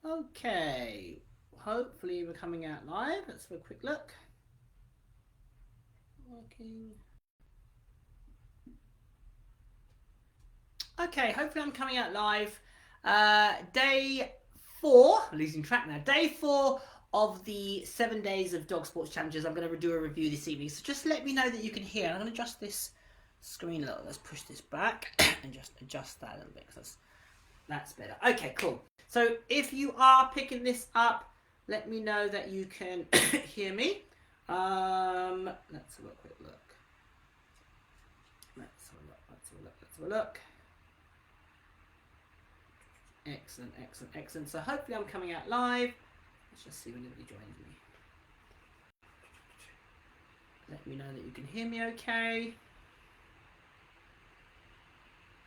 Okay, hopefully we're coming out live. Let's have a quick look. Working. Okay, hopefully I'm coming out live. Day 4, losing track now. Day 4 of the 7 days of dog sports challenges. I'm going to do a review this evening. So just let me know that you can hear. I'm going to adjust this screen a little. Let's push this back and just adjust that a little bit because that's better. Okay, cool. So if you are picking this up, let me know that you can hear me. Let's have a quick look. Let's have a look. Let's have a look. Let's have a look. Excellent, excellent, excellent. So hopefully I'm coming out live. Let's just see when anybody joins me. Let me know that you can hear me okay.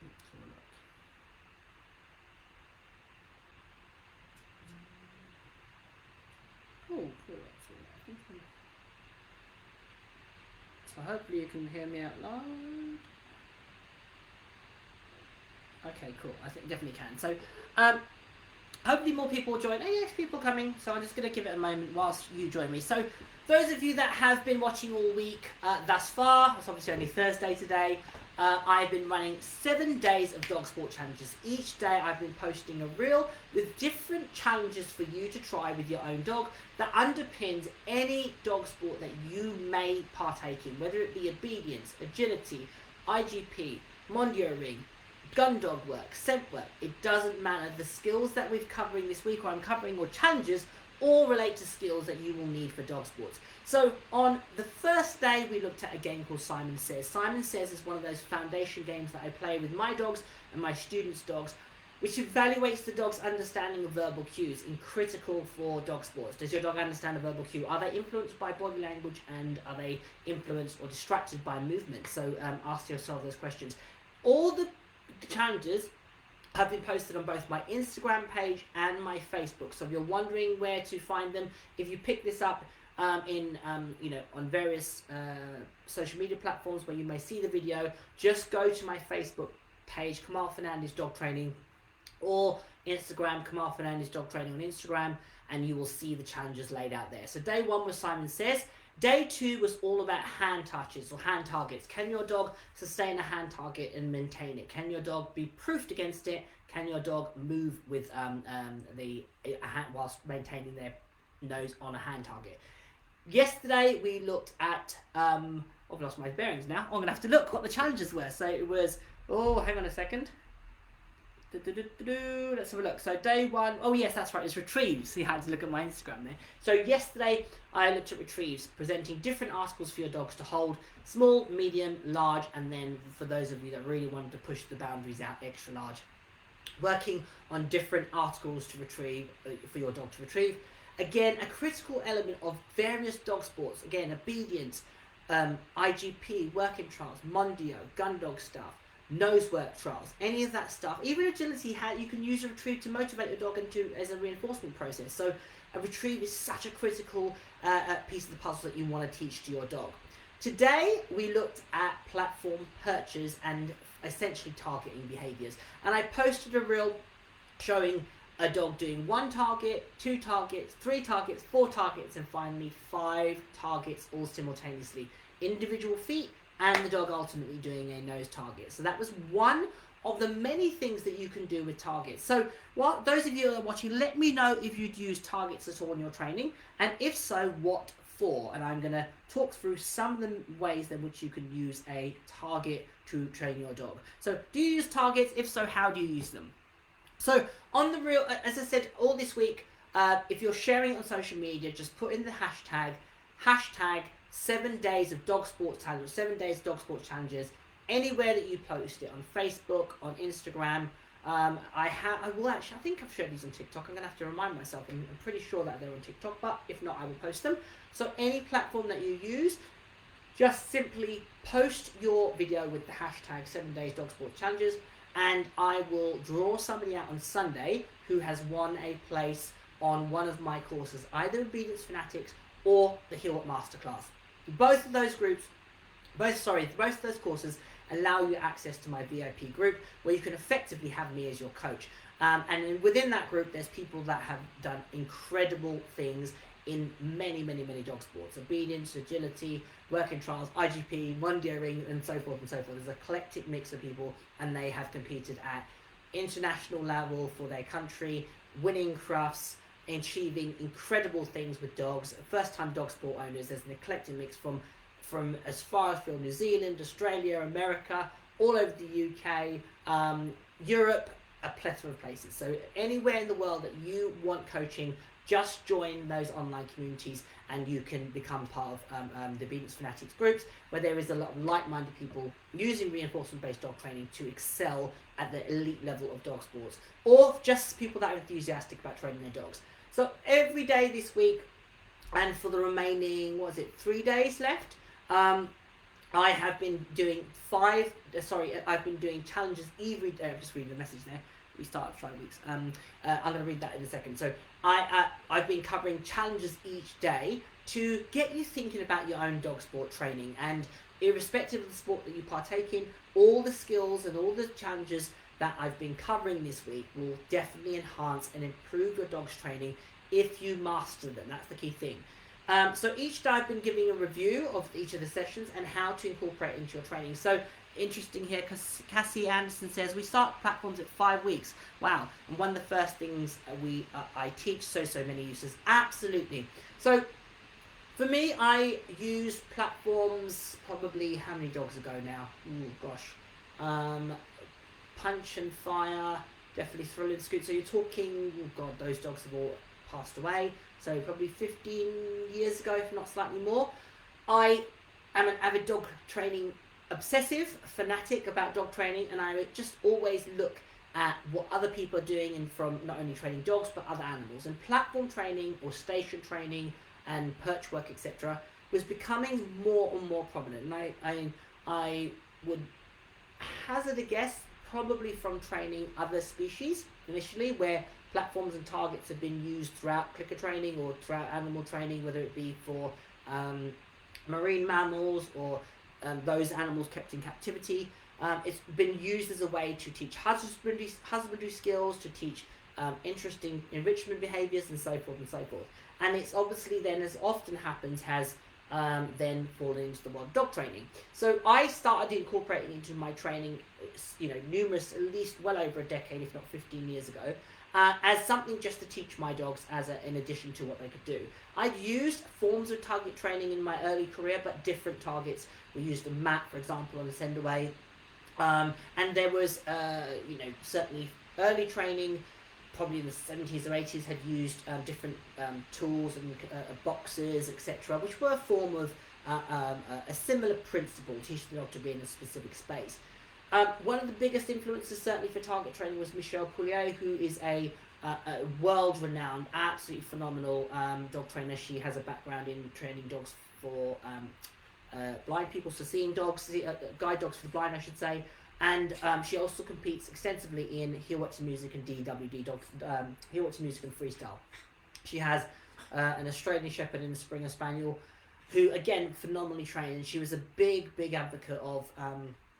Let's have a look. Cool, cool. So hopefully you can hear me out loud. Okay, cool. I think definitely can. So, hopefully more people will join. Oh yes, people coming. So I'm just going to give it a moment whilst you join me. So those of you that have been watching all week thus far, it's obviously only Thursday today. I've been running 7 days of dog sport challenges. Each day I've been posting a reel with different challenges for you to try with your own dog that underpins any dog sport that you may partake in, whether it be obedience, agility, IGP, Mondio ring, gun dog work, scent work, it doesn't matter. The skills that we're covering this week, or I'm covering, or challenges, all relate to skills that you will need for dog sports. So on the first day, we looked at a game called Simon Says. Simon Says is one of those foundation games that I play with my dogs and my students' dogs, which evaluates the dog's understanding of verbal cues in critical for dog sports. Does your dog understand a verbal cue? Are they influenced by body language, and are they influenced or distracted by movement? So ask yourself those questions. All the challenges have been posted on both my Instagram page and my Facebook. So if you're wondering where to find them, if you pick this up on various social media platforms where you may see the video, just go to my Facebook page, Kamal Fernandez Dog Training, or Instagram, Kamal Fernandez Dog Training on Instagram, and you will see the challenges laid out there. So day 1 was Simon Says. Day 2 was all about hand touches or hand targets. Can your dog sustain a hand target and maintain it? Can your dog be proofed against it? Can your dog move with whilst maintaining their nose on a hand target? Yesterday we looked at I've lost my bearings now. I'm gonna have to look what the challenges were. So it was hang on a second. Let's have a look. So day 1, oh yes, that's right, it's retrieves. You had to look at my Instagram there. So yesterday I looked at retrieves, presenting different articles for your dogs to hold: small, medium, large, and then for those of you that really wanted to push the boundaries out, extra large. Working on different articles to retrieve for your dog to retrieve. Again, a critical element of various dog sports. Again, obedience, IGP, working trials, Mondio, gun dog stuff, nose work trials, any of that stuff. Even agility, you can use a retrieve to motivate your dog and as a reinforcement process. So a retrieve is such a critical piece of the puzzle that you want to teach to your dog. Today we looked at platform perches and essentially targeting behaviours, and I posted a reel showing a dog doing 1 target, 2 targets, 3 targets, 4 targets, and finally 5 targets all simultaneously. Individual feet, and the dog ultimately doing a nose target. So that was one of the many things that you can do with targets. So those of you that are watching, let me know if you'd use targets at all in your training, and if so, what for. And I'm going to talk through some of the ways in which you can use a target to train your dog. So do you use targets? If so, how do you use them? So on the reel, as I said, all this week, if you're sharing on social media, just put in the hashtag 7 days of dog sports challenges, 7 days dog sports challenges, anywhere that you post it, on Facebook, on Instagram. I think I've shared these on TikTok. I'm going to have to remind myself. I'm pretty sure that they're on TikTok, but if not, I will post them. So any platform that you use, just simply post your video with the hashtag 7 days dog sports challenges, and I will draw somebody out on Sunday who has won a place on one of my courses, either Obedience Fanatics or the Heal Up Masterclass. Both of those courses allow you access to my VIP group, where you can effectively have me as your coach. And within that group, there's people that have done incredible things in many, many, many dog sports: obedience, agility, working trials, IGP, Mundiering, and so forth and so forth. There's a eclectic mix of people, and they have competed at international level for their country, winning crafts, achieving incredible things with dogs. First-time dog sport owners. There's an eclectic mix from as far as from New Zealand, Australia, America, all over the UK, Europe, a plethora of places. So anywhere in the world that you want coaching, just join those online communities and you can become part of the Obedience Fanatics groups, where there is a lot of like-minded people using reinforcement-based dog training to excel at the elite level of dog sports, or just people that are enthusiastic about training their dogs. So every day this week, and for the remaining, 3 days left, I have been doing I've been doing challenges every day. I'm just reading the message there. We started 5 weeks. I'm going to read that in a second. So I've been covering challenges each day to get you thinking about your own dog sport training. And irrespective of the sport that you partake in, all the skills and all the challenges that I've been covering this week will definitely enhance and improve your dog's training if you master them. That's the key thing. So each day I've been giving a review of each of the sessions and how to incorporate into your training. So interesting here, because Cassie Anderson says we start platforms at 5 weeks. Wow. And one of the first things I teach so many users. Absolutely. So for me, I use platforms probably how many dogs ago now? Oh gosh. Punch and Fire, definitely Thrill and Scoot. So you're talking, oh god, those dogs have all passed away. So probably 15 years ago, if not slightly more. I am an avid dog training obsessive, fanatic about dog training, and I just always look at what other people are doing and from not only training dogs but other animals. And platform training or station training and perch work, etc., was becoming more and more prominent. And I would hazard a guess, probably from training other species initially, where platforms and targets have been used throughout clicker training or throughout animal training, whether it be for marine mammals or those animals kept in captivity. It's been used as a way to teach husbandry skills, to teach interesting enrichment behaviours, and so forth and so forth. And it's obviously then, as often happens, has then fallen into the world of dog training. So I started incorporating into my training, numerous, at least well over a decade, if not 15 years ago, as something just to teach my dogs in addition to what they could do. I'd used forms of target training in my early career, but different targets. We used a mat, for example, on the send away. And there was, certainly early training, probably in the 70s or 80s, had used different tools and boxes, etc., which were a form of a similar principle, teaching the dog to be in a specific space. One of the biggest influences, certainly for target training, was Michelle Pouliot, who is a world-renowned, absolutely phenomenal dog trainer. She has a background in training dogs for blind people, so seeing dogs, guide dogs for the blind, I should say. And she also competes extensively in Hear What's Music and DWD dogs, Hear What's Music and freestyle. She has an Australian Shepherd and a Springer Spaniel, who again phenomenally trained. And she was a big advocate of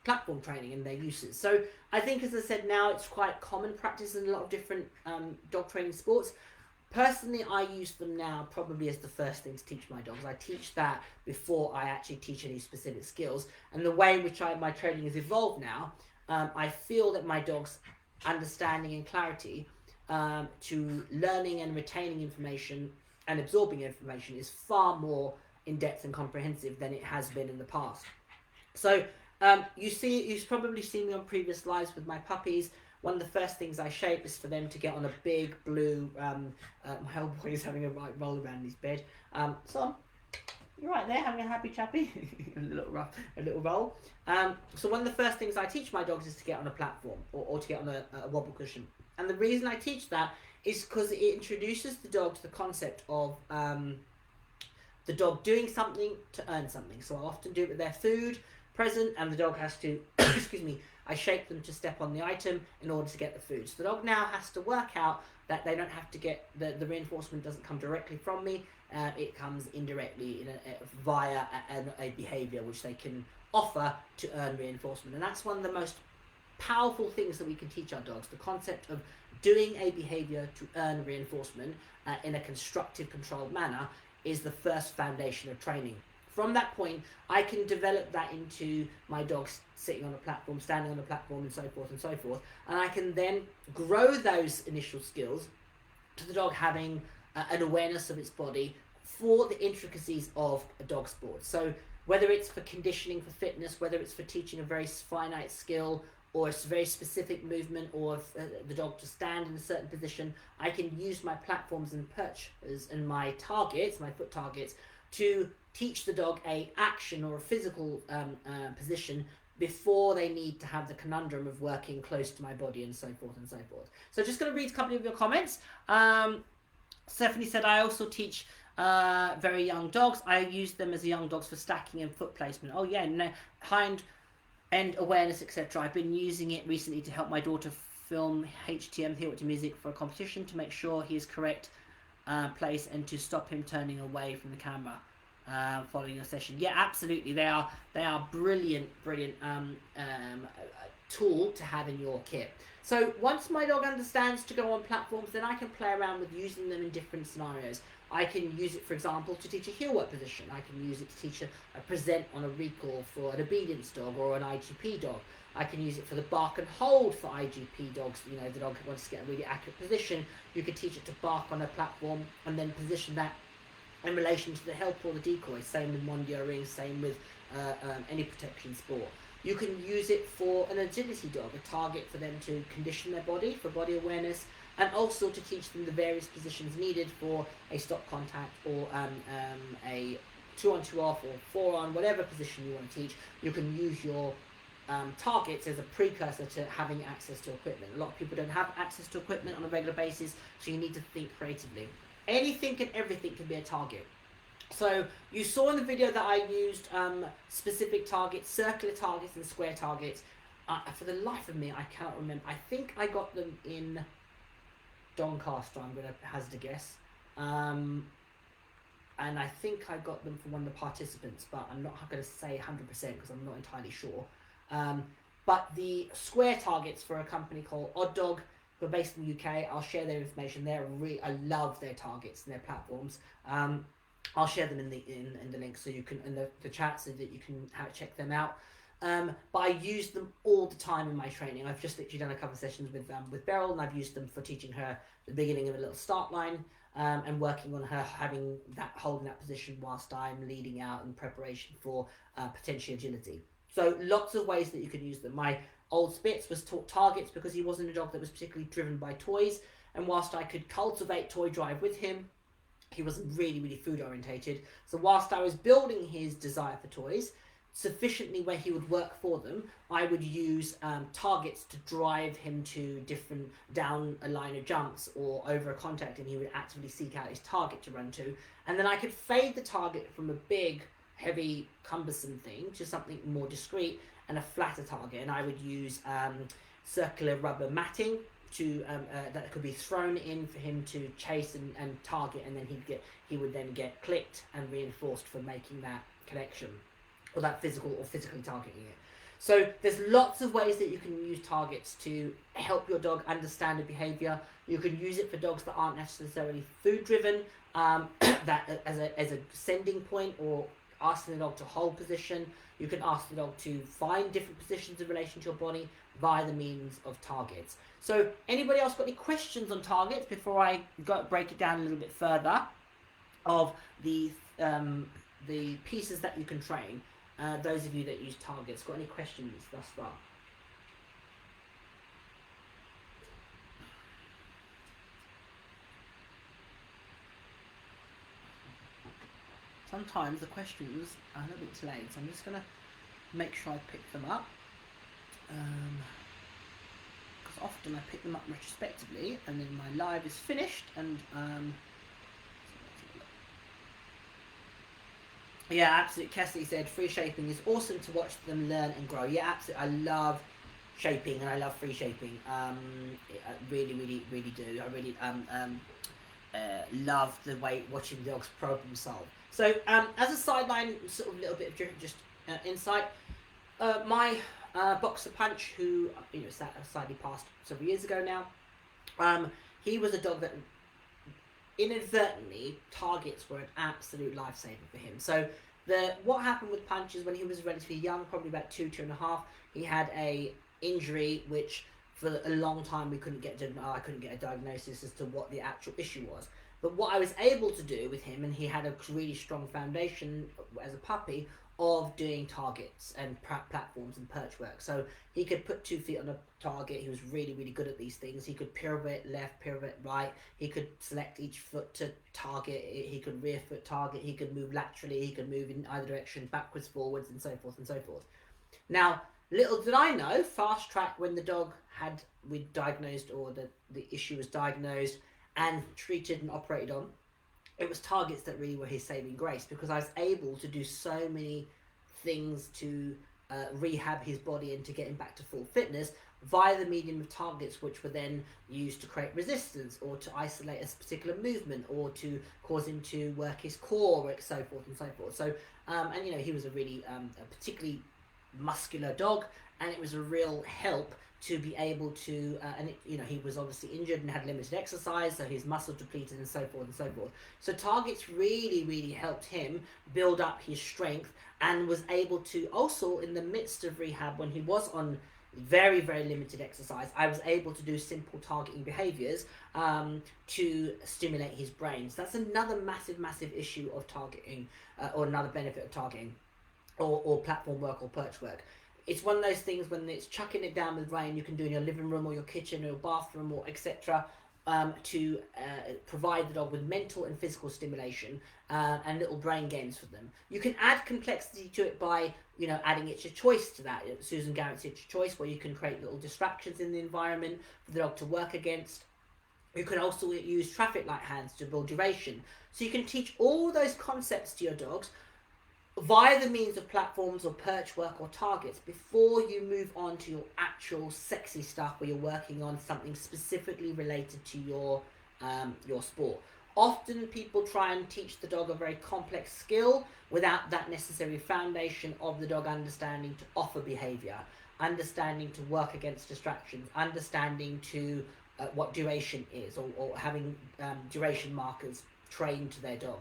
platform training and their uses. So I think, as I said, now it's quite common practice in a lot of different dog training sports. Personally, I use them now probably as the first thing to teach my dogs. I teach that before I actually teach any specific skills. And the way in which my training has evolved now, I feel that my dogs' understanding and clarity to learning and retaining information and absorbing information is far more in-depth and comprehensive than it has been in the past. So you've probably seen me on previous lives with my puppies. One of the first things I shape is for them to get on a big blue, my old boy is having a right roll around his bed. So you're right there, having a happy chappy, a little roll. So one of the first things I teach my dogs is to get on a platform or to get on a wobble cushion. And the reason I teach that is because it introduces the dog to the concept of the dog doing something to earn something. So I often do it with their food present, and the dog has to, excuse me, I shape them to step on the item in order to get the food. So the dog now has to work out that they don't have to get, the reinforcement doesn't come directly from me, it comes indirectly via a behaviour which they can offer to earn reinforcement. And that's one of the most powerful things that we can teach our dogs, the concept of doing a behavior to earn reinforcement in a constructive, controlled manner is the first foundation of training. From that point, I can develop that into my dog sitting on a platform, standing on a platform, and so forth and so forth. And I can then grow those initial skills to the dog having an awareness of its body for the intricacies of a dog sport. So whether it's for conditioning for fitness, whether it's for teaching a very finite skill, or a very specific movement, or the dog to stand in a certain position, I can use my platforms and perches and my targets, my foot targets, to teach the dog a action or a physical position before they need to have the conundrum of working close to my body, and so forth and so forth. So just going to read a couple of your comments. Stephanie said, I also teach very young dogs. I use them as young dogs for stacking and foot placement. Oh yeah, no, hind end awareness, etc. I've been using it recently to help my daughter film HTM, theatre music, for a competition, to make sure he is correct place and to stop him turning away from the camera following a session. Yeah, absolutely. They are brilliant tool to have in your kit. So once my dog understands to go on platforms, then I can play around with using them in different scenarios. I can use it, for example, to teach a heel work position. I can use it to teach a present on a recall for an obedience dog or an IGP dog. I can use it for the bark and hold for IGP dogs. You know, the dog wants to get a really accurate position. You can teach it to bark on a platform and then position that in relation to the help or the decoy. Same with Mondioing, same with any protection sport. You can use it for an agility dog, a target for them to condition their body, for body awareness, and also to teach them the various positions needed for a stop contact or a 2-on 2-off or 4-on, whatever position you want to teach. You can use your targets as a precursor to having access to equipment. A lot of people don't have access to equipment on a regular basis, so you need to think creatively. Anything and everything can be a target. So you saw in the video that I used specific targets, circular targets and square targets. For the life of me, I cannot remember. I think I got them in Doncaster, I'm going to hazard a guess. And I think I got them from one of the participants, but I'm not going to say 100% because I'm not entirely sure. But the square targets for a company called Odd Dog, who are based in the UK, I'll share their information. I love their targets and their platforms. I'll share them in the link so you can, in the chat, so that you can check them out. But I use them all the time in my training. I've just literally done a couple of sessions with Beryl, and I've used them for teaching her the beginning of a little start line, and working on her holding that position whilst I'm leading out in preparation for potential agility. So lots of ways that you can use them. My old Spitz was taught targets because he wasn't a dog that was particularly driven by toys, and whilst I could cultivate toy drive with him, he wasn't really food orientated. So whilst I was building his desire for toys sufficiently where he would work for them, I would use targets to drive him to different down a line of jumps or over a contact, and he would actively seek out his target to run to. And then I could fade the target from a big, heavy, cumbersome thing to something more discreet and a flatter target. And I would use circular rubber matting to that could be thrown in for him to chase and target, and then he would then get clicked and reinforced for making that connection, or that physically targeting it. So there's lots of ways that you can use targets to help your dog understand a behavior. You can use it for dogs that aren't necessarily food driven, that as a sending point, or asking the dog to hold position. You can ask the dog to find different positions in relation to your body via the means of targets. So anybody else got any questions on targets before I break it down a little bit further of the pieces that you can train? Those of you that use targets, got any questions thus far? Sometimes the questions are a little bit delayed, so I'm just going to make sure I pick them up. Because often I pick them up retrospectively, and then my live is finished, and yeah, absolutely. Kesley said free shaping is awesome to watch them learn and grow. Yeah, absolutely. I love shaping and I love free shaping. I really do. I really love the way watching dogs problem solve. So as a sideline, sort of a little bit of just insight. My boxer Punch, who sadly passed several years ago now, He was a dog that inadvertently targets were an absolute lifesaver for him. So what happened with Punch is when he was relatively young, probably about two and a half, he had a injury which for a long time I couldn't get a diagnosis as to what the actual issue was. But what I was able to do with him, and he had a really strong foundation as a puppy of doing targets and platforms and perch work. So he could put 2 feet on a target. He was really, really good at these things. He could pirouette left, pirouette right. He could select each foot to target. He could rear foot target. He could move laterally. He could move in either direction, backwards, forwards, and so forth and so forth. Now, little did I know, fast track, when the dog we diagnosed, or the issue was diagnosed and treated and operated on, it was targets that really were his saving grace, because I was able to do so many things to rehab his body and to get him back to full fitness via the medium of targets, which were then used to create resistance or to isolate a particular movement or to cause him to work his core, and so forth and so forth. So, and he was a really a particularly muscular dog, and it was a real help to be able to, he was obviously injured and had limited exercise, so his muscle depleted and so forth and so forth. So targets really, really helped him build up his strength, and was able to also, in the midst of rehab, when he was on very, very limited exercise, I was able to do simple targeting behaviors to stimulate his brain. So that's another massive, massive issue of targeting, or another benefit of targeting, or platform work or perch work. It's one of those things when it's chucking it down with rain, you can do in your living room or your kitchen or your bathroom or etc. To provide the dog with mental and physical stimulation and little brain games for them. You can add complexity to it by adding It's Your Choice to that. Susan Garrett's It's Your Choice, where you can create little distractions in the environment for the dog to work against. You can also use traffic light hands to build duration. So you can teach all those concepts to your dogs via the means of platforms or perch work or targets before you move on to your actual sexy stuff where you're working on something specifically related to your sport. Often people try and teach the dog a very complex skill without that necessary foundation of the dog understanding to offer behavior, understanding to work against distractions, understanding to what duration is, or having duration markers trained to their dog.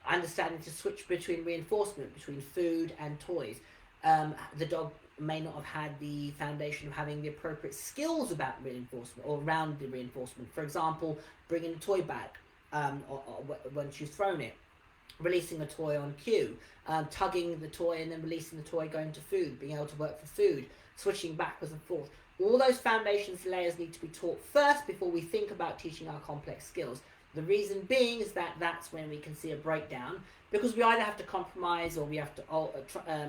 Understanding to switch between reinforcement, between food and toys. The dog may not have had the foundation of having the appropriate skills about reinforcement or around the reinforcement. For example, bringing a toy back or once you've thrown it, releasing a toy on cue, tugging the toy and then releasing the toy going to food, being able to work for food, switching backwards and forth. All those foundations layers need to be taught first before we think about teaching our complex skills. The reason being is that that's when we can see a breakdown, because we either have to compromise or we have to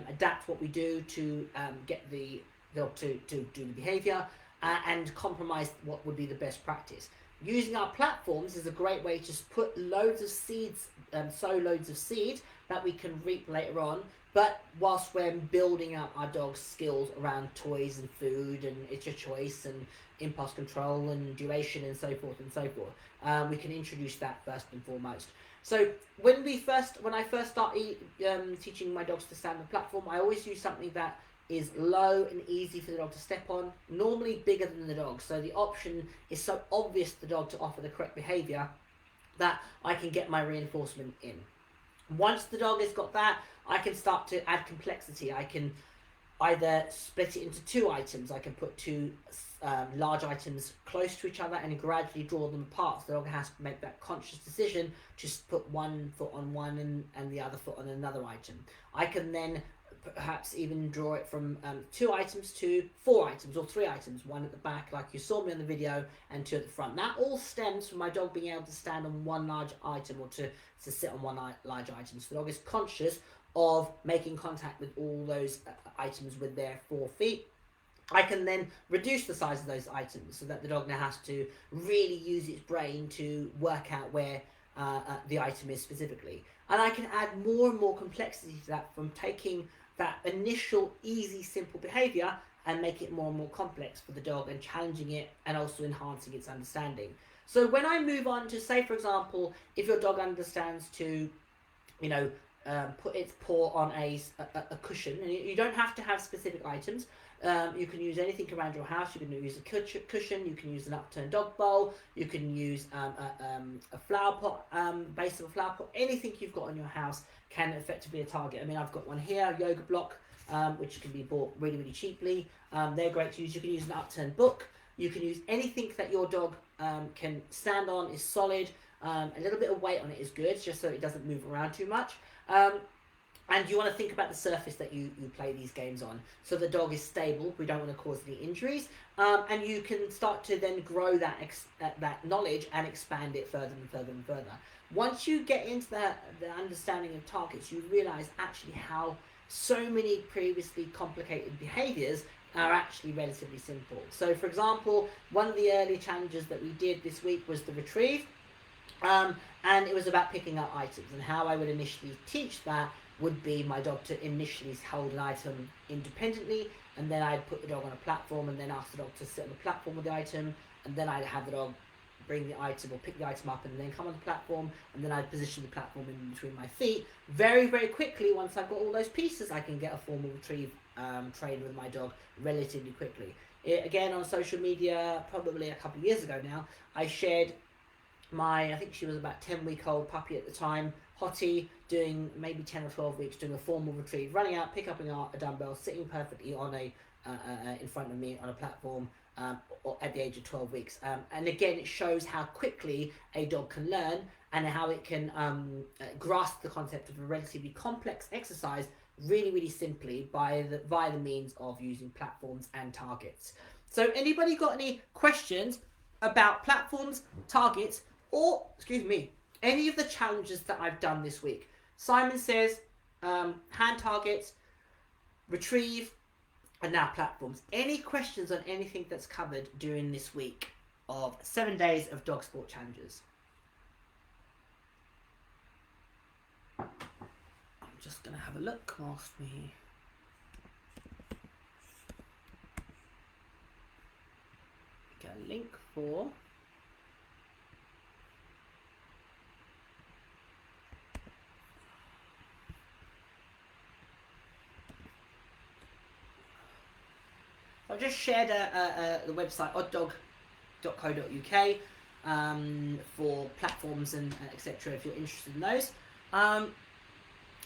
adapt what we do to get the dog to do the behavior, and compromise what would be the best practice. Using our platforms is a great way to just put loads of seeds, sow loads of seed that we can reap later on, but whilst we're building up our dog's skills around toys and food and It's Your Choice and impulse control and duration and so forth and so forth. We can introduce that first and foremost. So when I first started teaching my dogs to stand on the platform, I always use something that is low and easy for the dog to step on, normally bigger than the dog. So the option is so obvious to the dog to offer the correct behavior that I can get my reinforcement in. Once the dog has got that, I can start to add complexity. I can either split it into 2 items. I can put 2 large items close to each other and gradually draw them apart. So the dog has to make that conscious decision to put one foot on one and the other foot on another item. I can then perhaps even draw it from 2 items to 4 items or 3 items, 1 at the back like you saw me on the video and 2 at the front. That all stems from my dog being able to stand on one large item or to sit on one large item. So the dog is conscious of making contact with all those items with their 4 feet. I can then reduce the size of those items so that the dog now has to really use its brain to work out where the item is specifically. And I can add more and more complexity to that, from taking that initial easy, simple behavior and make it more and more complex for the dog and challenging it and also enhancing its understanding. So when I move on to, say, for example, if your dog understands to, put its paw on a cushion, and you don't have to have specific items, You can use anything around your house. You can use a cushion. You can use an upturned dog bowl. You can use a flower pot, base of a flower pot. Anything you've got in your house can effectively be a target. I mean, I've got one here, a yoga block, which can be bought really, really cheaply. They're great to use. You can use an upturned book. You can use anything that your dog can stand on, is solid. A little bit of weight on it is good, just so it doesn't move around too much. And you want to think about the surface that you play these games on. So the dog is stable. We don't want to cause any injuries. And you can start to then grow that knowledge and expand it further and further and further. Once you get into the understanding of targets, you realize actually how so many previously complicated behaviors are actually relatively simple. So for example, one of the early challenges that we did this week was the retrieve. And it was about picking up items, and how I would initially teach that would be my dog to initially hold an item independently, and then I'd put the dog on a platform and then ask the dog to sit on the platform with the item, and then I'd have the dog bring the item or pick the item up and then come on the platform, and then I'd position the platform in between my feet. Very, very quickly, once I've got all those pieces, I can get a formal retrieve train with my dog relatively quickly. Again, on social media, probably a couple of years ago now, I shared I think she was about 10-week-old puppy at the time, Hottie, doing maybe 10 or 12 weeks, doing a formal retrieve, running out, pick up a dumbbell, sitting perfectly on in front of me on a platform at the age of 12 weeks. And again, it shows how quickly a dog can learn and how it can grasp the concept of a relatively complex exercise really, really simply via the means of using platforms and targets. So anybody got any questions about platforms, targets, or, any of the challenges that I've done this week? Simon says hand targets, retrieve, and now platforms. Any questions on anything that's covered during this week of 7 days of dog sport challenges? I'm just going to have a look whilst we get a link for... I've just shared the website odddog.co.uk for platforms and etc. if you're interested in those.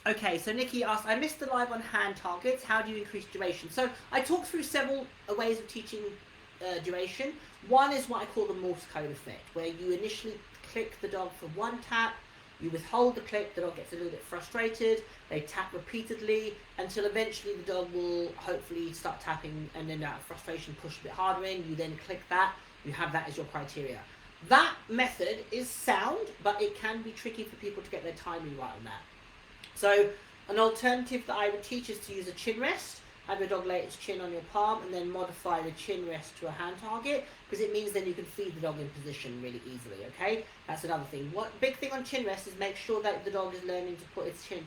Okay, so Nikki asked, I missed the live on hand targets. How do you increase duration? So I talked through several ways of teaching duration. One is what I call the Morse code effect, where you initially click the dog for one tap, you withhold the click, the dog gets a little bit frustrated, they tap repeatedly until eventually the dog will hopefully start tapping, and then out of frustration push a bit harder in, you then click that, you have that as your criteria. That method is sound, but it can be tricky for people to get their timing right on that. So an alternative that I would teach is to use a chin rest. Have your dog lay its chin on your palm and then modify the chin rest to a hand target, because it means then you can feed the dog in position really easily, okay? That's another thing. One big thing on chin rest is make sure that the dog is learning to put its chin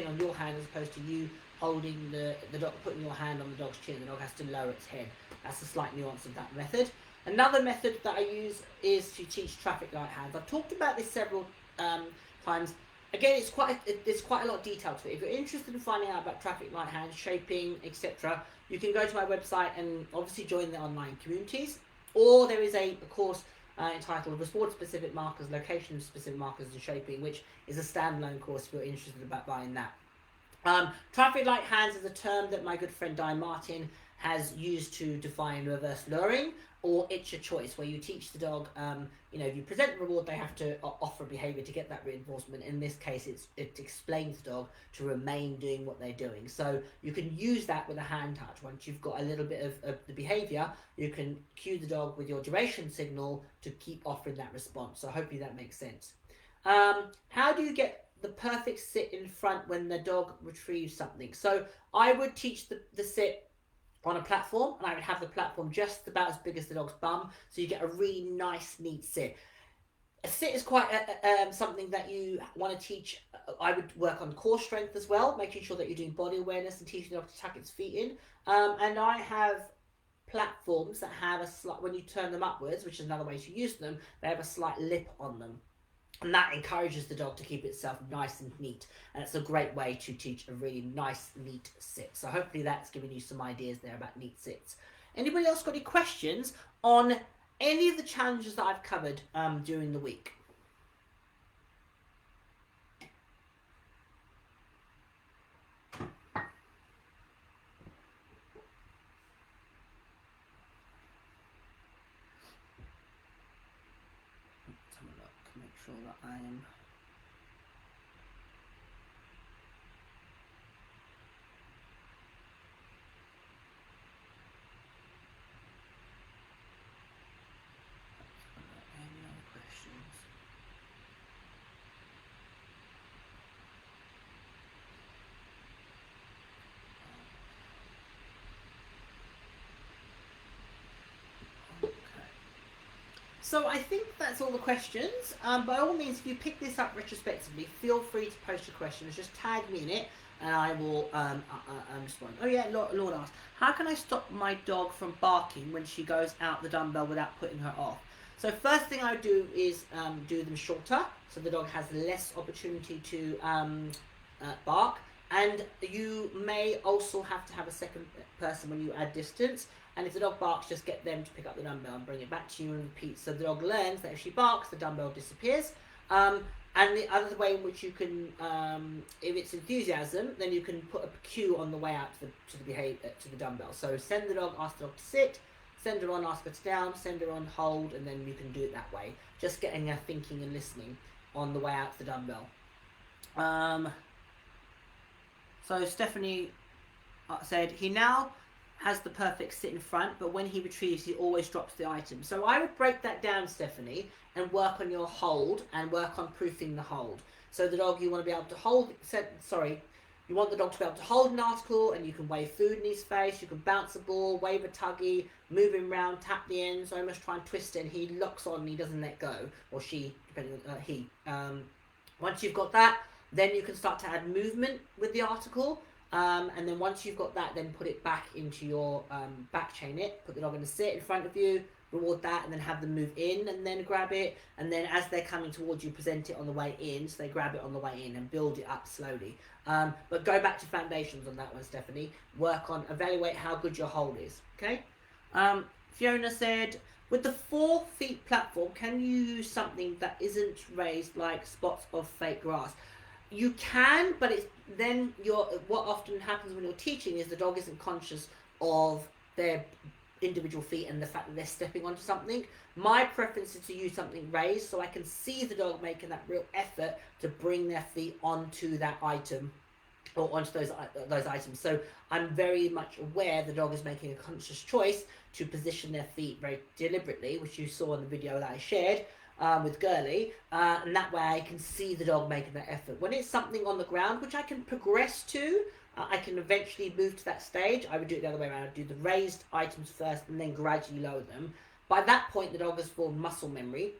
on your hand as opposed to you holding the dog, putting your hand on the dog's chin. The dog has to lower its head. That's the slight nuance of that method. Another method that I use is to teach traffic light hands. I've talked about this several times. Again, there's quite a lot of detail to it. If you're interested in finding out about traffic light hands, shaping, etc., you can go to my website and obviously join the online communities. Or there is a course entitled Sport-Specific Markers, Location-Specific Markers and Shaping, which is a standalone course if you're interested about buying that. Traffic light hands is a term that my good friend Di Martin has used to define reverse luring, or it's your choice, where you teach the dog, you present the reward, they have to offer behaviour to get that reinforcement. In this case, it explains the dog to remain doing what they're doing. So you can use that with a hand touch. Once you've got a little bit of the behaviour, you can cue the dog with your duration signal to keep offering that response. So hopefully that makes sense. How do you get the perfect sit in front when the dog retrieves something? So I would teach the sit on a platform, and I would have the platform just about as big as the dog's bum, so you get a really nice, neat sit. A sit is quite something that you want to teach. I would work on core strength as well, making sure that you're doing body awareness and teaching the dog to tuck its feet in. And I have platforms that have a slight, when you turn them upwards, which is another way to use them, they have a slight lip on them. And that encourages the dog to keep itself nice and neat. And it's a great way to teach a really nice, neat sit. So hopefully that's given you some ideas there about neat sits. Anybody else got any questions on any of the challenges that I've covered during the week? Let's have a look, make sure that I am... Any other questions? Okay. So I think that's all the questions. By all means, if you pick this up retrospectively, feel free to post your questions. Just tag me in it, and I will respond. Oh yeah, Lord asked, how can I stop my dog from barking when she goes out the dumbbell without putting her off? So first thing I do is do them shorter, so the dog has less opportunity to bark. And you may also have to have a second person when you add distance. And if the dog barks, just get them to pick up the dumbbell and bring it back to you and repeat. So the dog learns that if she barks, the dumbbell disappears. And the other way in which you can, if it's enthusiasm, then you can put a cue on the way out to the dumbbell. So send the dog, ask the dog to sit, send her on, ask her to down, send her on, hold, and then you can do it that way. Just getting her thinking and listening on the way out to the dumbbell. So Stephanie said, he now has the perfect sit in front, but when he retrieves, he always drops the item. So I would break that down, Stephanie, and work on your hold and work on proofing the hold. So the dog, you want to be able to hold, you want the dog to be able to hold an article, and you can wave food in his face, you can bounce a ball, wave a tuggy, move him around, tap the ends, almost try and twist it, and he locks on and he doesn't let go, or she, depending on he. Once you've got that, then you can start to add movement with the article. And then once you've got that, then put it back into your back chain it, put the dog in a sit in front of you, reward that, and then have them move in and then grab it. And then as they're coming towards you, present it on the way in, so they grab it on the way in and build it up slowly. But go back to foundations on that one, Stephanie. Work on, evaluate how good your hold is, okay? Fiona said, with the 4 feet platform, can you use something that isn't raised like spots of fake grass? You can, but it's then what often happens when you're teaching is the dog isn't conscious of their individual feet and the fact that they're stepping onto something. My preference is to use something raised so I can see the dog making that real effort to bring their feet onto that item or onto those items. So I'm very much aware the dog is making a conscious choice to position their feet very deliberately, which you saw in the video that I shared. With Girly, and that way I can see the dog making that effort. When it's something on the ground, which I can progress to, I can eventually move to that stage. I would do it the other way around. I'd do the raised items first and then gradually lower them. By that point, the dog has formed muscle memory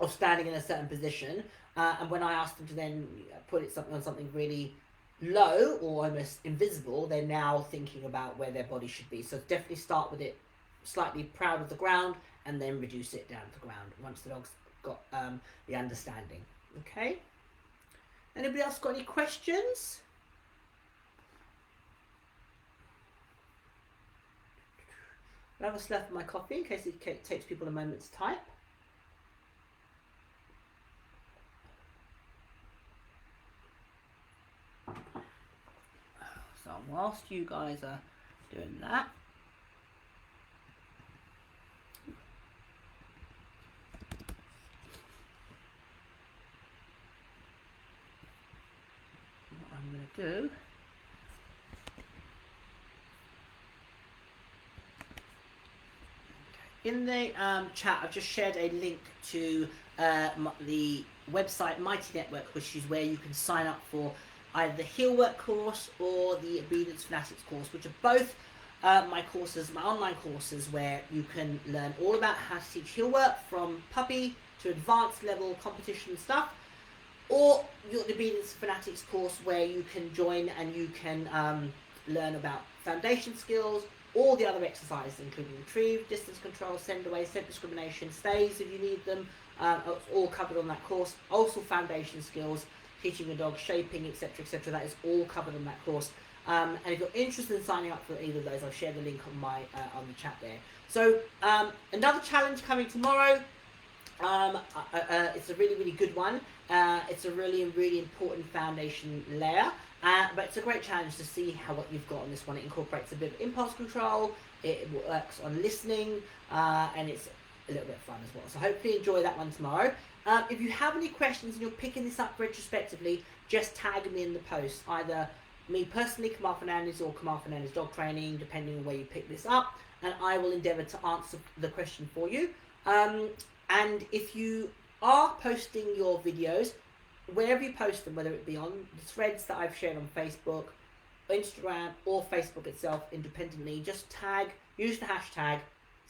of standing in a certain position, and when I ask them to then put it on something really low or almost invisible, they're now thinking about where their body should be. So definitely start with it slightly proud of the ground and then reduce it down to the ground once the dog's got the understanding. Okay, anybody else got any questions? I'll have a slurp of my coffee in case it takes people a moment to type. So whilst you guys are doing that, I'm going to do in the chat, I've just shared a link to the website Mighty Network, which is where you can sign up for either the heel work course or the Obedience Fanatics course, which are both my courses, my online courses, where you can learn all about how to teach heel work from puppy to advanced level competition stuff, or your Obedience Fanatics course where you can join and you can learn about foundation skills, all the other exercises including retrieve, distance control, send away, scent discrimination, stays if you need them, It's all covered on that course. Also foundation skills, teaching a dog, shaping, etc. That is all covered on that course. And if you're interested in signing up for either of those, I'll share the link on my on the chat there. So another challenge coming tomorrow. It's a really good one. It's a really important foundation layer. But it's a great challenge to see what you've got on this one. It incorporates a bit of impulse control. It works on listening, and it's a little bit of fun as well. So hopefully enjoy that one tomorrow. If you have any questions and you're picking this up retrospectively, just tag me in the post. Either me personally, Kamal Fernandez, or Kamal Fernandez Dog Training, depending on where you pick this up, and I will endeavour to answer the question for you. And if you are posting your videos, wherever you post them, whether it be on the threads that I've shared on Facebook, Instagram, or Facebook itself independently, just use the hashtag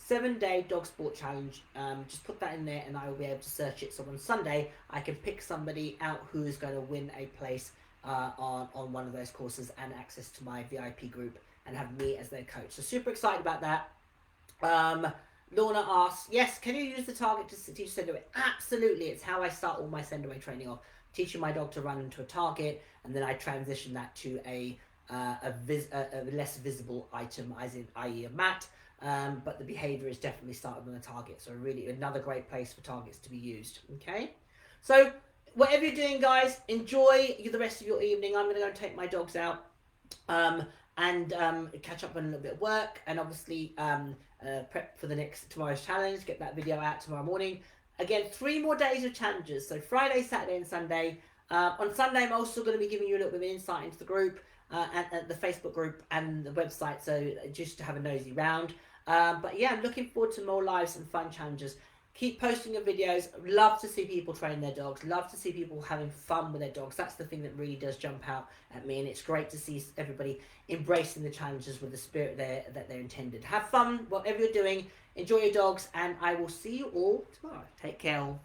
7-Day Dog Sport Challenge. Just put that in there and I will be able to search it. So on Sunday, I can pick somebody out who is going to win a place on one of those courses and access to my VIP group and have me as their coach. So super excited about that. Lorna asks, yes, can you use the target to teach send away? Absolutely. It's how I start all my send away training off. Teaching my dog to run into a target, and then I transition that to a less visible item, i.e. a mat. But the behavior is definitely started on a target. So really another great place for targets to be used. Okay. So whatever you're doing, guys, enjoy the rest of your evening. I'm going to go and take my dogs out. And catch up on a little bit of work, and obviously prep for tomorrow's challenge, get that video out tomorrow morning. Again, 3 more days of challenges, so Friday, Saturday and Sunday. On Sunday I'm also going to be giving you a little bit of insight into the group, and the Facebook group and the website, so just to have a nosy round. But yeah, I'm looking forward to more lives and fun challenges. Keep posting your videos. Love to see people train their dogs. Love to see people having fun with their dogs. That's the thing that really does jump out at me. And it's great to see everybody embracing the challenges with the spirit that they're intended. Have fun, whatever you're doing. Enjoy your dogs. And I will see you all tomorrow. Take care all.